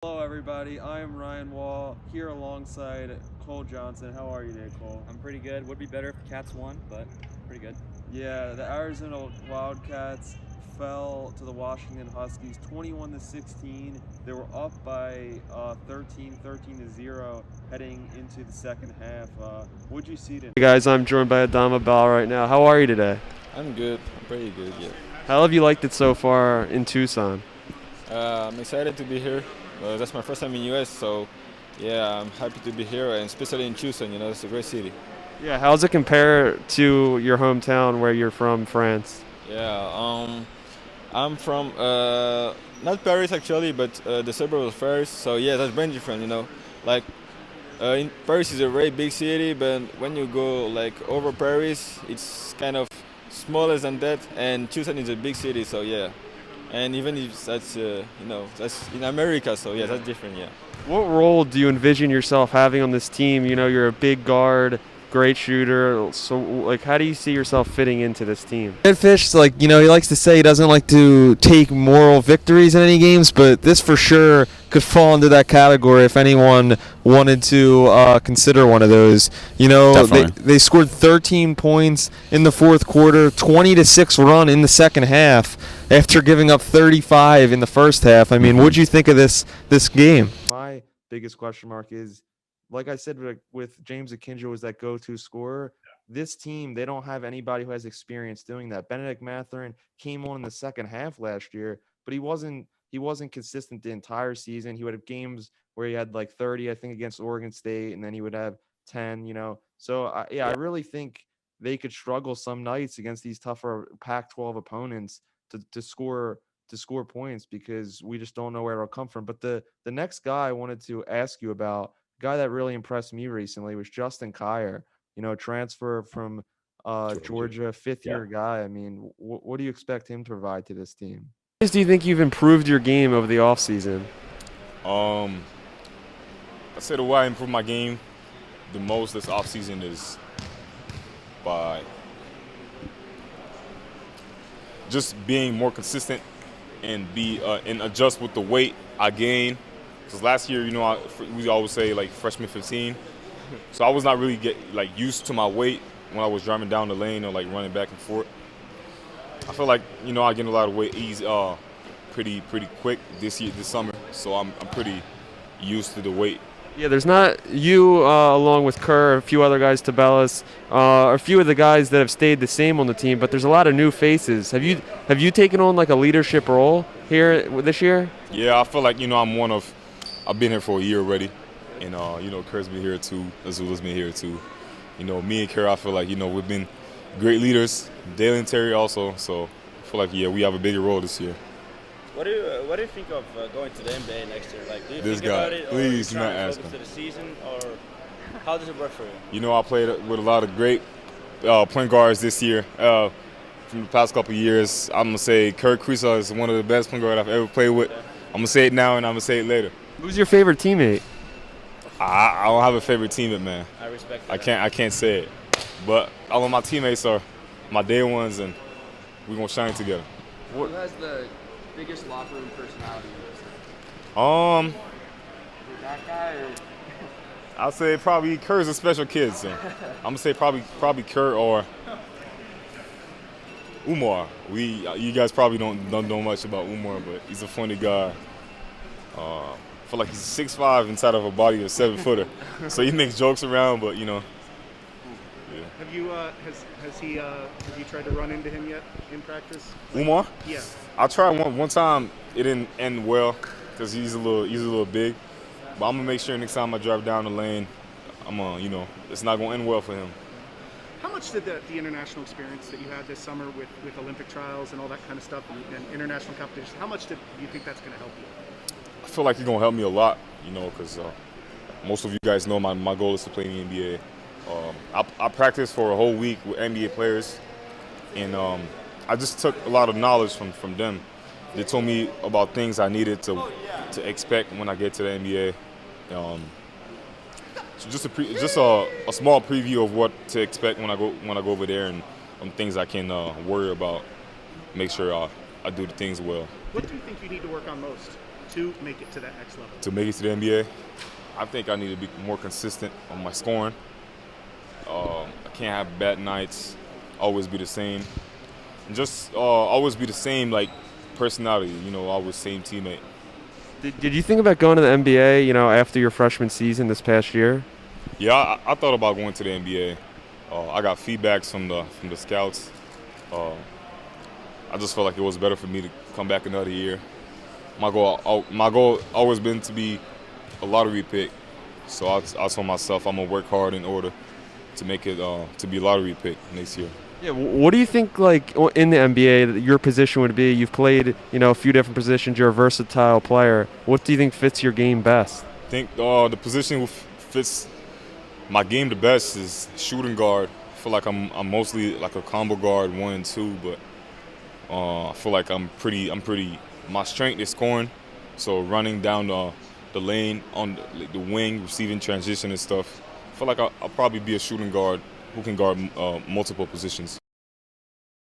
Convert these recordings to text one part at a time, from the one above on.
Hello, everybody. I am Ryan Wall here alongside Cole Johnson. How are you today, Cole? I'm pretty good. Would be better if the Cats won, but pretty good. Yeah, the Arizona Wildcats fell to the Washington Huskies 21 to 16. They were up by 13 to 0 heading into the second half. What'd you see today? Hey guys, I'm joined by Adama Bal right now. How are you today? I'm good. I'm pretty good. Yeah. How have you liked it so far in Tucson? I'm excited to be here. That's my first time in US, so yeah, I'm happy to be here, and especially in Tucson. It's a great city. Yeah, how's it compare to your hometown where you're from, France? Yeah. I'm from not Paris actually, but the suburb of Paris. So yeah, that's very different. Like in Paris is a very big city, but when you go like over Paris, it's kind of smaller than that. And Tucson is a big city, so yeah. And even if that's that's in America, so yeah, that's different. Yeah. What role do you envision yourself having on this team? You know, you're a big guard, great shooter. So, like, how do you see yourself fitting into this team? Redfish, he likes to say he doesn't like to take moral victories in any games, but this for sure could fall into that category if anyone wanted to consider one of those. They scored 13 points in the fourth quarter, 20-6 run in the second half after giving up 35 in the first half. I mean, what'd you think of this game? My biggest question mark is, like I said, with James Akinjo was that go-to scorer. This team, they don't have anybody who has experience doing that. Benedict Mathurin came on in the second half last year, but he wasn't consistent the entire season. He would have games where he had like 30, I think, against Oregon State, and then he would have 10. So I really think they could struggle some nights against these tougher Pac-12 opponents to score points because we just don't know where it'll come from. But the next guy I wanted to ask you about, guy that really impressed me recently, was Justin Kier. Transfer from Georgia, fifth-year guy. I mean, what do you expect him to provide to this team? Do you think you've improved your game over the offseason? Um, I say the way I improve my game the most this offseason is by just being more consistent and and adjust with the weight I gain. Because last year, we always say like freshman 15, so I was not really used to my weight when I was driving down the lane or like running back and forth. I feel like I gained a lot of weight pretty quick this summer, so I'm pretty used to the weight. Yeah, there's not you along with Kerr, a few other guys, Tabellas, a few of the guys that have stayed the same on the team, but there's a lot of new faces. Have you taken on like a leadership role here this year? Yeah, I feel like I've been here for a year already, and Kerr's been here too, Azula's been here too. Me and Kerr, I feel like we've been great leaders. Dale and Terry also, so I feel like we have a bigger role this year. What do you think of going to the NBA next year? Like, do you This think guy, about it, or please you do not trying to ask focus him. to the season, or how does it work for you? I played with a lot of great point guards this year. From the past couple of years, I'm gonna say Kirk Kriisa is one of the best point guards I've ever played with. I'm gonna say it now and I'm gonna say it later. Who's your favorite teammate? I don't have a favorite teammate, man. I respect that. I can't say it, but all of my teammates are my day ones, and we're gonna shine together. Who has the biggest locker room personality? Um, That guy or I'll say probably Kerr's a special kid, so I'm gonna say probably Kerr or Umar. You guys probably don't know much about Umar, but he's a funny guy. I feel like he's 6'5" inside of a body of a 7-footer, so he makes jokes around, but Yeah. Have you have you tried to run into him yet in practice? Umar, Yeah. I tried one time. It didn't end well because he's a little big. But I'm gonna make sure next time I drive down the lane, it's not gonna end well for him. How much did the international experience that you had this summer with Olympic trials and all that kind of stuff and international competitions, how much do you think that's going to help you? I feel like he's gonna help me a lot, because most of you guys know my goal is to play in the NBA. I practiced for a whole week with NBA players, and I just took a lot of knowledge from them. They told me about things I needed to expect when I get to the NBA. So just a small preview of what to expect when I go over there, and things I can worry about. Make sure I do the things well. What do you think you need to work on most to make it to that next level? To make it to the NBA, I think I need to be more consistent on my scoring. I can't have bad nights, always be the same. And just always be the same, like, personality, always same teammate. Did you think about going to the NBA, after your freshman season this past year? Yeah, I thought about going to the NBA. I got feedbacks from the scouts. I just felt like it was better for me to come back another year. My goal always been to be a lottery pick. So I told myself I'm gonna work hard in order to make it to be a lottery pick next year. Yeah, what do you think, like, in the NBA, that your position would be? You've played, a few different positions. You're a versatile player. What do you think fits your game best? I think the position who fits my game the best is shooting guard. I feel like I'm mostly like a combo guard 1 and 2, but I feel like I'm pretty. My strength is scoring, so running down the lane on the wing, receiving transition and stuff. I feel like I'll probably be a shooting guard who can guard multiple positions.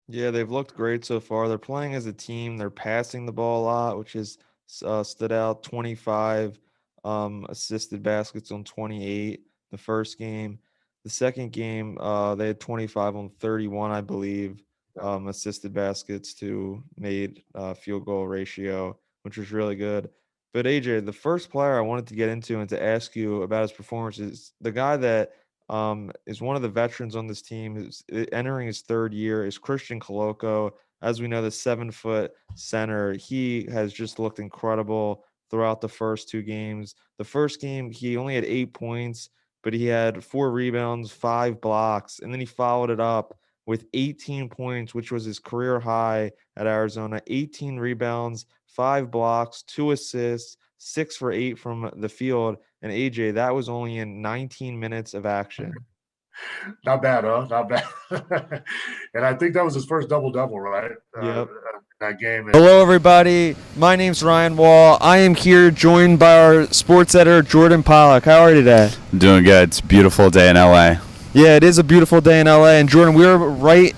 Yeah, they've looked great so far. They're playing as a team. They're passing the ball a lot, which has stood out. 25 assisted baskets on 28 the first game. The second game, they had 25 on 31, I believe, assisted baskets to made field goal ratio, which was really good. But AJ, the first player I wanted to get into and to ask you about his performance is the guy that is one of the veterans on this team, who's entering his third year, is Christian Coloco. As we know, the 7-foot center, he has just looked incredible throughout the first two games. The first game, he only had 8 points, but he had 4 rebounds, 5 blocks, and then he followed it up with 18 points, which was his career high at Arizona. 18 rebounds, 5 blocks, 2 assists, 6 for 8 from the field. And AJ, that was only in 19 minutes of action. Not bad, huh? Not bad. And I think that was his first double-double, right? Yep. That game. Hello, everybody. My name's Ryan Wall. I am here joined by our sports editor, Jordan Pollock. How are you today? Doing good. It's a beautiful day in LA. Yeah, it is a beautiful day in LA. And Jordan, we're right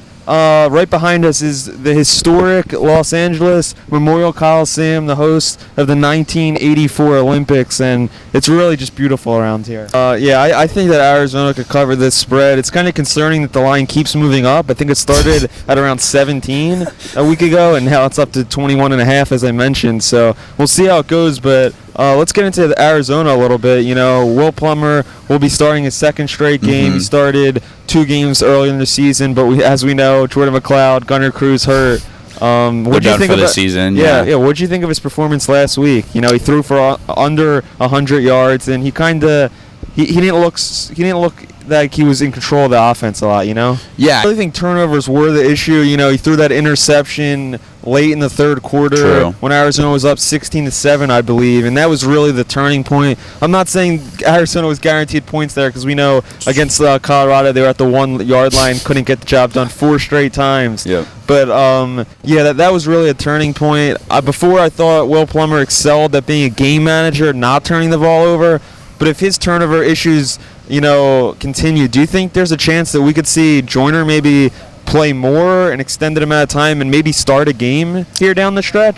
behind us is the historic Los Angeles Memorial Coliseum, the host of the 1984 Olympics, and it's really just beautiful around here. I think that Arizona could cover this spread. It's kind of concerning that the line keeps moving up. I think it started at around 17 a week ago, and now it's up to 21.5, as I mentioned. So we'll see how it goes, but let's get into Arizona a little bit. Will Plummer will be starting his second straight game. He started 2 games earlier in the season, but as we know, Jordan McLeod, Gunnar Cruz hurt. What do you think of the season? Yeah. What did you think of his performance last week? He threw for under 100 yards, and he didn't look like he was in control of the offense a lot. Yeah. I really think turnovers were the issue. He threw that interception late in the third quarter. True. When Arizona was up 16-7, I believe, and that was really the turning point. I'm not saying Arizona was guaranteed points there, because we know against Colorado they were at the 1 yard line, couldn't get the job done 4 straight times. Yep. But that was really a turning point. Before, I thought Will Plummer excelled at being a game manager, not turning the ball over. But if his turnover issues, continue, do you think there's a chance that we could see Joyner maybe play more an extended amount of time and maybe start a game here down the stretch?